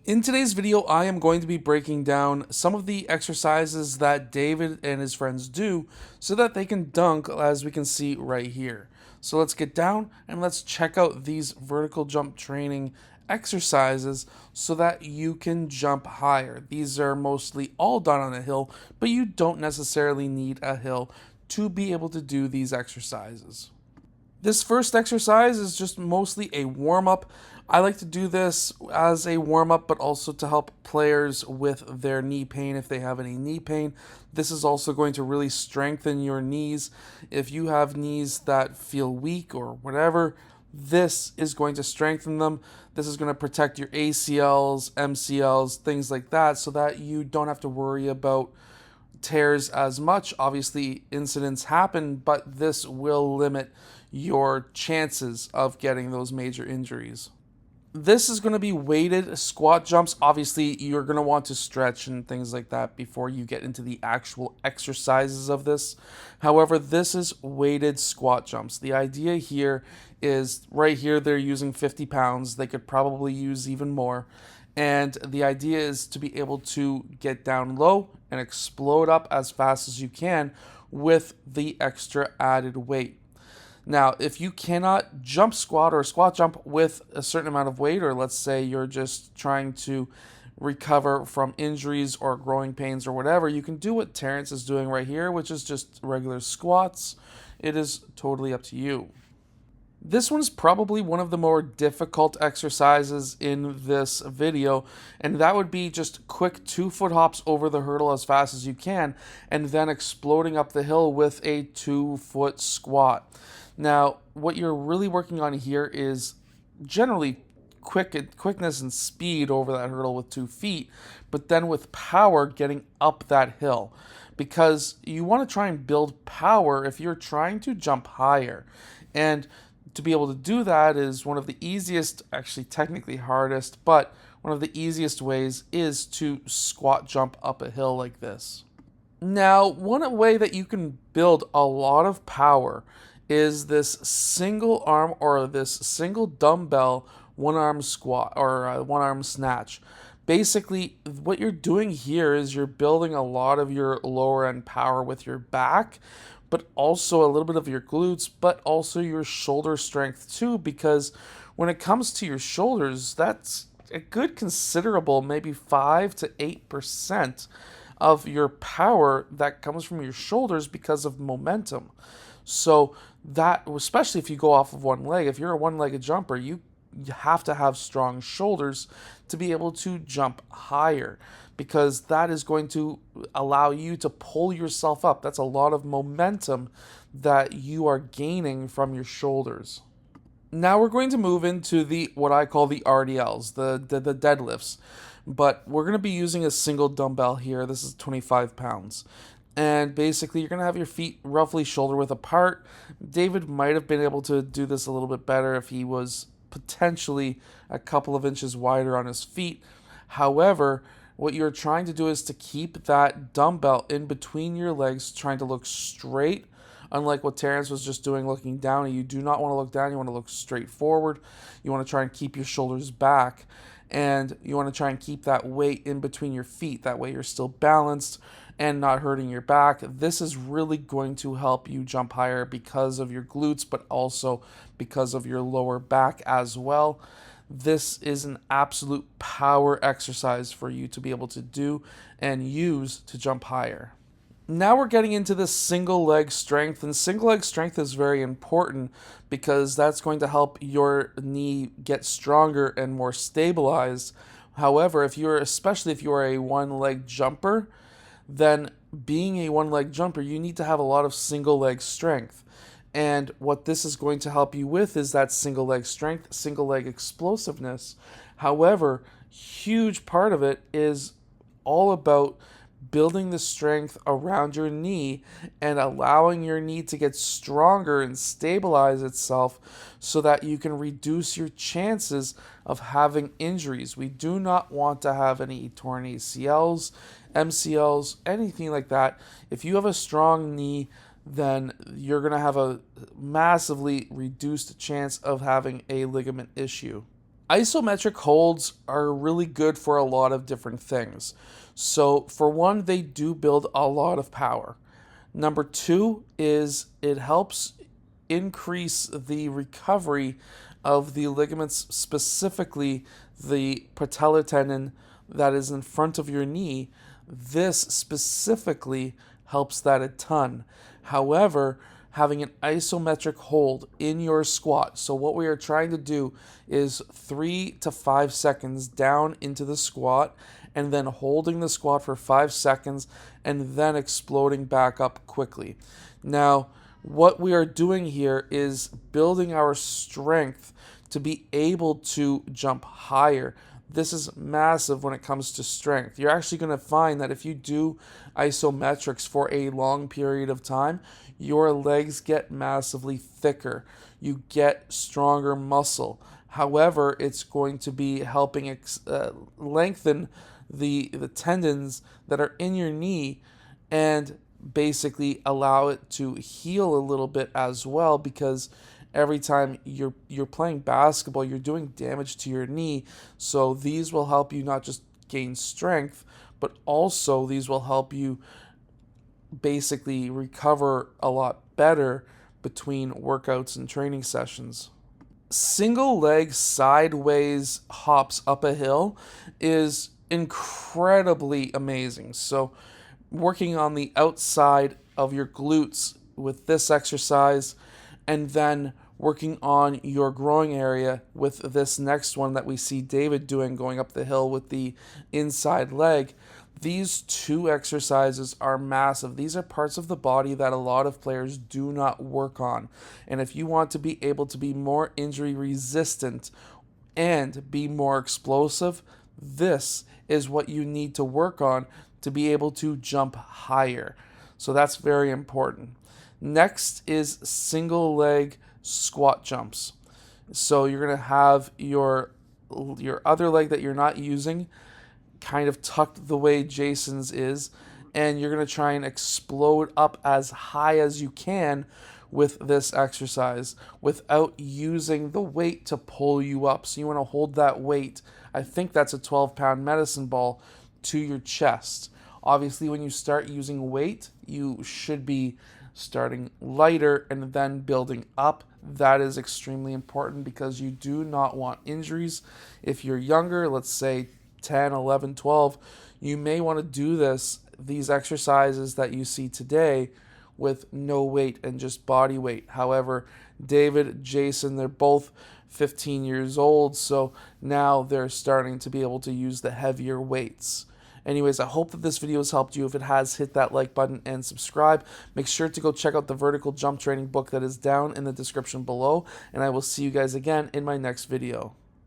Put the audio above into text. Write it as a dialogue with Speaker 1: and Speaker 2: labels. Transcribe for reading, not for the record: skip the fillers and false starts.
Speaker 1: In today's video, I am going to be breaking down some of the exercises that David and his friends do so that they can dunk, as we can see right here. So let's get down and let's check out these vertical jump training exercises so that you can jump higher. These are mostly all done on a hill, but you don't necessarily need a hill to be able to do these exercises. This first exercise is just mostly a warm-up. I like to do this as a warm-up, but also to help players with their knee pain if they have any knee pain. This is also going to really strengthen your knees. If you have knees that feel weak or whatever, this is going to strengthen them. This is going to protect your ACLs, MCLs, things like that, so that you don't have to worry about tears as much. Obviously, incidents happen, but this will limit your chances of getting those major injuries. This is going to be weighted squat jumps. Obviously, you're going to want to stretch and things like that before you get into the actual exercises of this. However, this is weighted squat jumps. The idea here is right here, they're using 50 pounds. They could probably use even more. And the idea is to be able to get down low and explode up as fast as you can with the extra added weight. Now, if you cannot jump squat or squat jump with a certain amount of weight, or let's say you're just trying to recover from injuries or growing pains or whatever, you can do what Terrence is doing right here, which is just regular squats. It is totally up to you. This one is probably one of the more difficult exercises in this video, and that would be just quick 2-foot hops over the hurdle as fast as you can, and then exploding up the hill with a 2-foot squat. Now, what you're really working on here is generally quickness and speed over that hurdle with 2 feet, but then with power getting up that hill, because you want to try and build power if you're trying to jump higher. And to be able to do that is one of the easiest, actually technically hardest, but one of the easiest ways is to squat jump up a hill like this. Now, one way that you can build a lot of power is this single arm or this single dumbbell one-arm squat or one-arm snatch. Basically, what you're doing here is you're building a lot of your lower end power with your back, but also a little bit of your glutes, but also your shoulder strength too, because when it comes to your shoulders, that's a good considerable, maybe 5 to 8% of your power that comes from your shoulders because of momentum. So that, especially if you go off of one leg, if you're a one-legged jumper, you have to have strong shoulders to be able to jump higher, because that is going to allow you to pull yourself up. That's a lot of momentum that you are gaining from your shoulders. Now we're going to move into the what I call the RDLs, the deadlifts, but we're going to be using a single dumbbell here. This is 25 pounds. And basically, you're going to have your feet roughly shoulder width apart. David might have been able to do this a little bit better if he was potentially a couple of inches wider on his feet. However, what you're trying to do is to keep that dumbbell in between your legs, trying to look straight, unlike what Terrence was just doing, looking down. You do not want to look down. You want to look straight forward. You want to try and keep your shoulders back, and you want to try and keep that weight in between your feet. That way you're still balanced and not hurting your back. This is really going to help you jump higher because of your glutes, but also because of your lower back as well. This is an absolute power exercise for you to be able to do and use to jump higher. Now we're getting into the single leg strength, and single leg strength is very important because that's going to help your knee get stronger and more stabilized. However, especially if you are a one-leg jumper, then being a one-leg jumper, you need to have a lot of single leg strength. And what this is going to help you with is that single leg strength, single leg explosiveness. However, huge part of it is all about building the strength around your knee and allowing your knee to get stronger and stabilize itself so that you can reduce your chances of having injuries. We do not want to have any torn ACLs, MCLs, anything like that. If you have a strong knee, then you're going to have a massively reduced chance of having a ligament issue. Isometric holds are really good for a lot of different things. So, for one, they do build a lot of power. Number two is it helps increase the recovery of the ligaments, specifically the patellar tendon that is in front of your knee. This specifically helps that a ton. However, having an isometric hold in your squat. So, what we are trying to do is 3 to 5 seconds down into the squat and then holding the squat for 5 seconds and then exploding back up quickly. Now, what we are doing here is building our strength to be able to jump higher. This is massive when it comes to strength. You're actually going to find that if you do isometrics for a long period of time, your legs get massively thicker. You get stronger muscle. However, it's going to be helping lengthen the tendons that are in your knee and basically allow it to heal a little bit as well, because every time you're playing basketball, you're doing damage to your knee. So these will help you not just gain strength, but also these will help you basically recover a lot better between workouts and training sessions. Single leg sideways hops up a hill is incredibly amazing. So working on the outside of your glutes with this exercise, and then working on your growing area with this next one that we see David doing, going up the hill with the inside leg. These two exercises are massive. These are parts of the body that a lot of players do not work on. And if you want to be able to be more injury resistant and be more explosive, this is what you need to work on to be able to jump higher. So that's very important. Next is single leg squat jumps. So you're going to have your other leg that you're not using kind of tucked the way Jason's is, and you're going to try and explode up as high as you can with this exercise without using the weight to pull you up. So you want to hold that weight, I think that's a 12-pound medicine ball, to your chest. Obviously, when you start using weight, you should be starting lighter and then building up. That is extremely important because you do not want injuries. If you're younger, let's say 10, 11, 12, you may want to do these exercises that you see today with no weight and just body weight. However, David, Jason, they're both 15 years old, so now they're starting to be able to use the heavier weights. Anyways, I hope that this video has helped you. If it has, hit that like button and subscribe. Make sure to go check out the vertical jump training book that is down in the description below, and I will see you guys again in my next video.